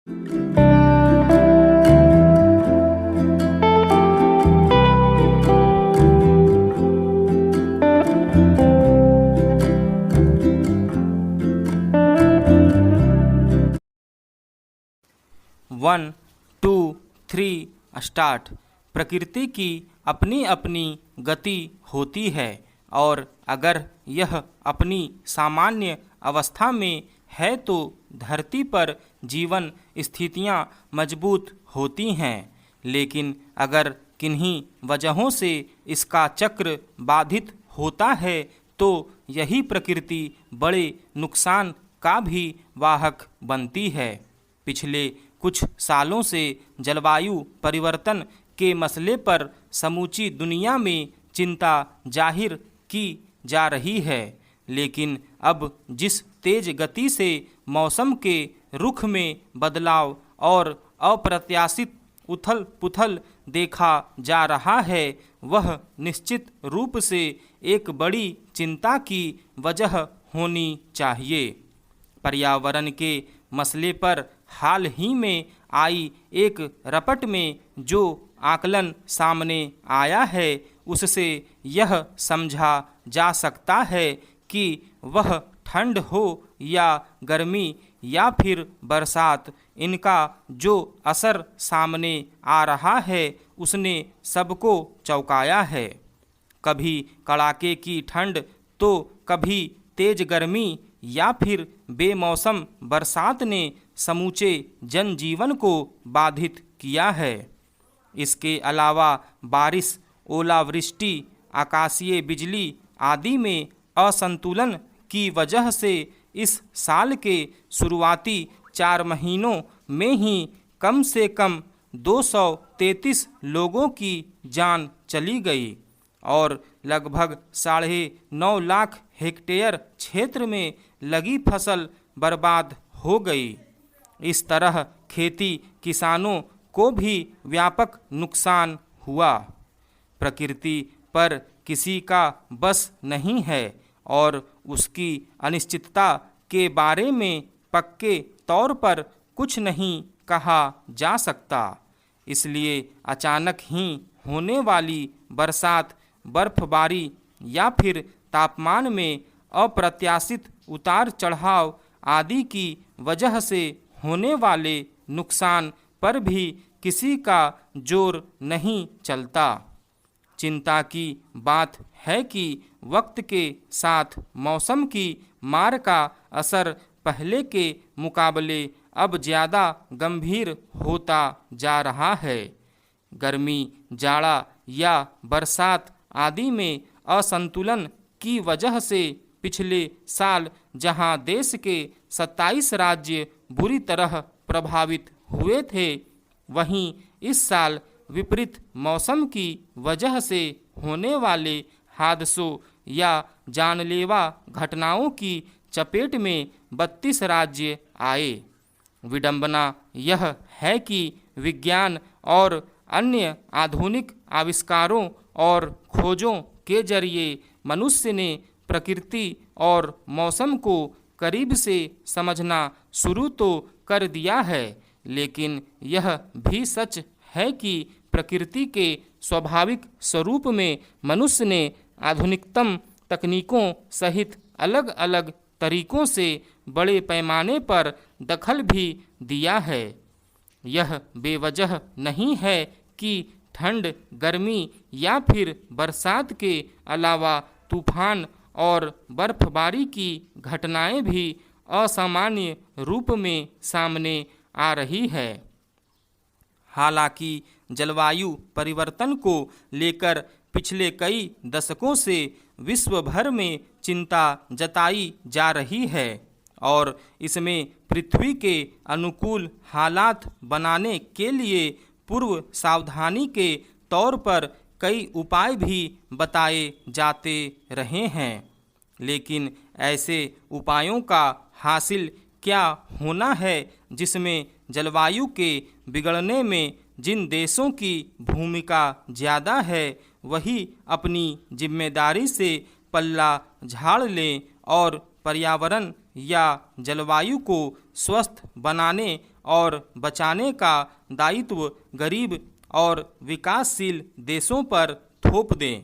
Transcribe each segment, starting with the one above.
1 2 3 start. प्रकृति की अपनी अपनी गति होती है और अगर यह अपनी सामान्य अवस्था में है तो धरती पर जीवन स्थितियां मजबूत होती हैं, लेकिन अगर किन्हीं वजहों से इसका चक्र बाधित होता है तो यही प्रकृति बड़े नुकसान का भी वाहक बनती है। पिछले कुछ सालों से जलवायु परिवर्तन के मसले पर समूची दुनिया में चिंता जाहिर की जा रही है, लेकिन अब जिस तेज गति से मौसम के रुख में बदलाव और अप्रत्याशित उथल पुथल देखा जा रहा है, वह निश्चित रूप से एक बड़ी चिंता की वजह होनी चाहिए। पर्यावरण के मसले पर हाल ही में आई एक रपट में जो आकलन सामने आया है, उससे यह समझा जा सकता है कि वह ठंड हो या गर्मी या फिर बरसात, इनका जो असर सामने आ रहा है उसने सबको चौंकाया है। कभी कड़ाके की ठंड तो कभी तेज गर्मी या फिर बेमौसम बरसात ने समूचे जनजीवन को बाधित किया है। इसके अलावा बारिश, ओलावृष्टि, आकाशीय बिजली आदि में असंतुलन की वजह से इस साल के शुरुआती 4 महीनों में ही कम से कम 233 लोगों की जान चली गई और लगभग 9.5 लाख हेक्टेयर क्षेत्र में लगी फसल बर्बाद हो गई। इस तरह खेती किसानों को भी व्यापक नुकसान हुआ। प्रकृति पर किसी का बस नहीं है और उसकी अनिश्चितता के बारे में पक्के तौर पर कुछ नहीं कहा जा सकता। इसलिए अचानक ही होने वाली बरसात, बर्फबारी या फिर तापमान में अप्रत्याशित उतार चढ़ाव आदि की वजह से होने वाले नुकसान पर भी किसी का जोर नहीं चलता। चिंता की बात है कि वक्त के साथ मौसम की मार का असर पहले के मुकाबले अब ज़्यादा गंभीर होता जा रहा है। गर्मी, जाड़ा या बरसात आदि में असंतुलन की वजह से पिछले साल जहां देश के 27 राज्य बुरी तरह प्रभावित हुए थे, वहीं इस साल विपरीत मौसम की वजह से होने वाले हादसों या जानलेवा घटनाओं की चपेट में 32 राज्य आए। विडंबना यह है कि विज्ञान और अन्य आधुनिक आविष्कारों और खोजों के जरिए मनुष्य ने प्रकृति और मौसम को करीब से समझना शुरू तो कर दिया है, लेकिन यह भी सच है कि प्रकृति के स्वाभाविक स्वरूप में मनुष्य ने आधुनिकतम तकनीकों सहित अलग अलग तरीकों से बड़े पैमाने पर दखल भी दिया है। यह बेवजह नहीं है कि ठंड, गर्मी या फिर बरसात के अलावा तूफान और बर्फबारी की घटनाएं भी असामान्य रूप में सामने आ रही है। हालांकि जलवायु परिवर्तन को लेकर पिछले कई दशकों से विश्व भर में चिंता जताई जा रही है और इसमें पृथ्वी के अनुकूल हालात बनाने के लिए पूर्व सावधानी के तौर पर कई उपाय भी बताए जाते रहे हैं, लेकिन ऐसे उपायों का हासिल क्या होना है जिसमें जलवायु के बिगड़ने में जिन देशों की भूमिका ज़्यादा है वही अपनी जिम्मेदारी से पल्ला झाड़ लें और पर्यावरण या जलवायु को स्वस्थ बनाने और बचाने का दायित्व गरीब और विकासशील देशों पर थोप दें।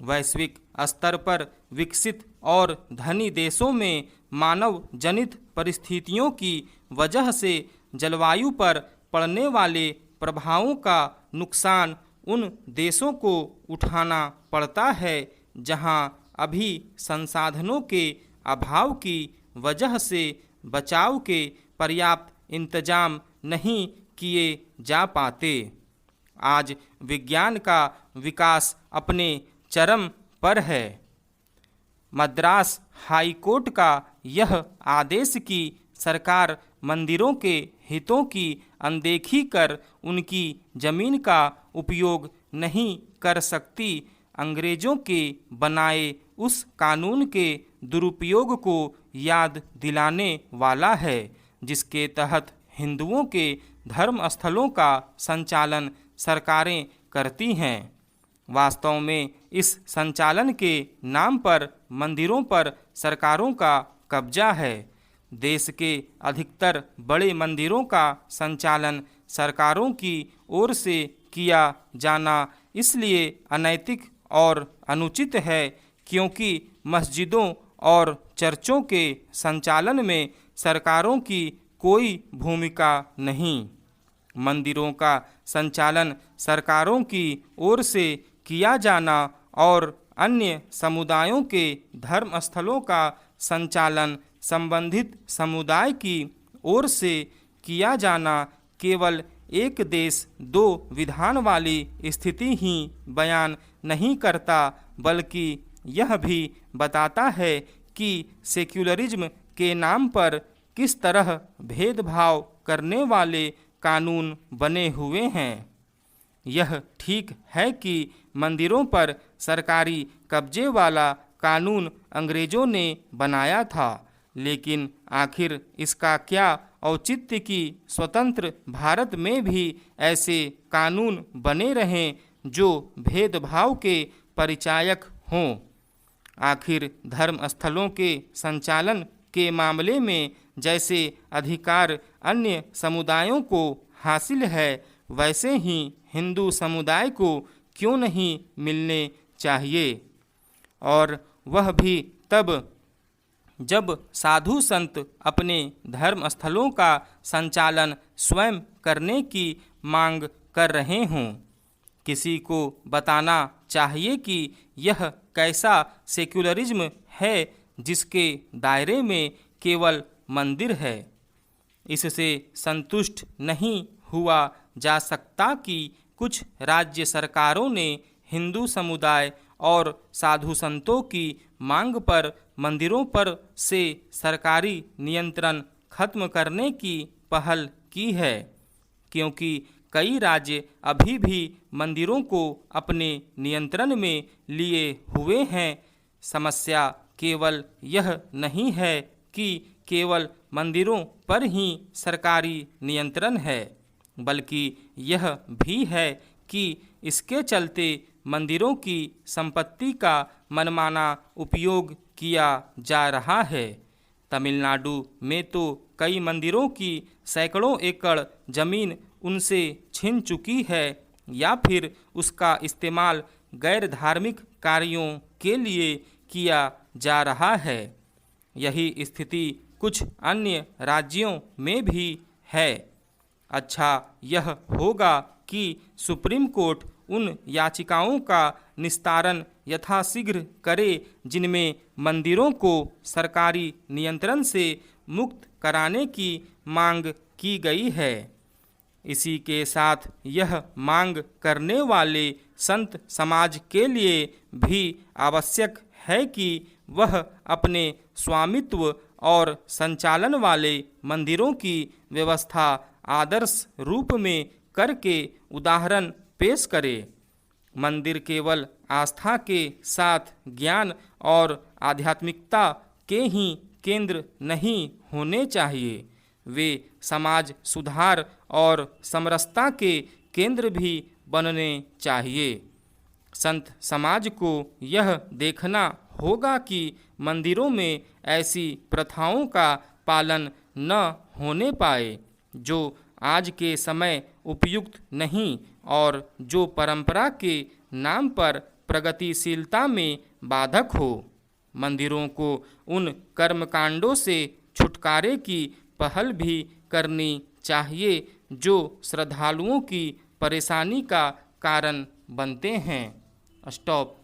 वैश्विक स्तर पर विकसित और धनी देशों में मानव जनित परिस्थितियों की वजह से जलवायु पर पड़ने वाले प्रभावों का नुकसान उन देशों को उठाना पड़ता है जहां अभी संसाधनों के अभाव की वजह से बचाव के पर्याप्त इंतजाम नहीं किए जा पाते। आज विज्ञान का विकास अपने चरम पर है। मद्रास हाई कोर्ट का यह आदेश कि सरकार मंदिरों के हितों की अनदेखी कर उनकी जमीन का उपयोग नहीं कर सकती, अंग्रेजों के बनाए उस कानून के दुरुपयोग को याद दिलाने वाला है जिसके तहत हिंदुओं के धर्म स्थलों का संचालन सरकारें करती हैं। वास्तव में इस संचालन के नाम पर मंदिरों पर सरकारों का कब्जा है। देश के अधिकतर बड़े मंदिरों का संचालन सरकारों की ओर से किया जाना इसलिए अनैतिक और अनुचित है क्योंकि मस्जिदों और चर्चों के संचालन में सरकारों की कोई भूमिका नहीं। मंदिरों का संचालन सरकारों की ओर से किया जाना और अन्य समुदायों के धर्म स्थलों का संचालन संबंधित समुदाय की ओर से किया जाना केवल एक देश दो विधान वाली स्थिति ही बयान नहीं करता, बल्कि यह भी बताता है कि सेक्युलरिज्म के नाम पर किस तरह भेदभाव करने वाले कानून बने हुए हैं। यह ठीक है कि मंदिरों पर सरकारी कब्जे वाला कानून अंग्रेजों ने बनाया था, लेकिन आखिर इसका क्या औचित्य कि स्वतंत्र भारत में भी ऐसे कानून बने रहें जो भेदभाव के परिचायक हों। आखिर धर्म स्थलों के संचालन के मामले में जैसे अधिकार अन्य समुदायों को हासिल है, वैसे ही हिंदू समुदाय को क्यों नहीं मिलने चाहिए, और वह भी तब जब साधु संत अपने धर्म स्थलों का संचालन स्वयं करने की मांग कर रहे हों। किसी को बताना चाहिए कि यह कैसा सेक्युलरिज्म है जिसके दायरे में केवल मंदिर है। इससे संतुष्ट नहीं हुआ जा सकता कि कुछ राज्य सरकारों ने हिंदू समुदाय और साधु संतों की मांग पर मंदिरों पर से सरकारी नियंत्रण खत्म करने की पहल की है, क्योंकि कई राज्य अभी भी मंदिरों को अपने नियंत्रण में लिए हुए हैं। समस्या केवल यह नहीं है कि केवल मंदिरों पर ही सरकारी नियंत्रण है, बल्कि यह भी है कि इसके चलते मंदिरों की संपत्ति का मनमाना उपयोग किया जा रहा है। तमिलनाडु में तो कई मंदिरों की सैकड़ों एकड़ जमीन उनसे छिन चुकी है या फिर उसका इस्तेमाल गैर धार्मिक कार्यों के लिए किया जा रहा है। यही स्थिति कुछ अन्य राज्यों में भी है। अच्छा यह होगा कि सुप्रीम कोर्ट उन याचिकाओं का निस्तारण यथाशीघ्र करे जिनमें मंदिरों को सरकारी नियंत्रण से मुक्त कराने की मांग की गई है। इसी के साथ यह मांग करने वाले संत समाज के लिए भी आवश्यक है कि वह अपने स्वामित्व और संचालन वाले मंदिरों की व्यवस्था आदर्श रूप में करके उदाहरण पेश करे। मंदिर केवल आस्था के साथ ज्ञान और आध्यात्मिकता के ही केंद्र नहीं होने चाहिए, वे समाज सुधार और समरसता के केंद्र भी बनने चाहिए। संत समाज को यह देखना होगा कि मंदिरों में ऐसी प्रथाओं का पालन न होने पाए जो आज के समय उपयुक्त नहीं और जो परंपरा के नाम पर प्रगतिशीलता में बाधक हो। मंदिरों को उन कर्मकांडों से छुटकारे की पहल भी करनी चाहिए जो श्रद्धालुओं की परेशानी का कारण बनते हैं। स्टॉप।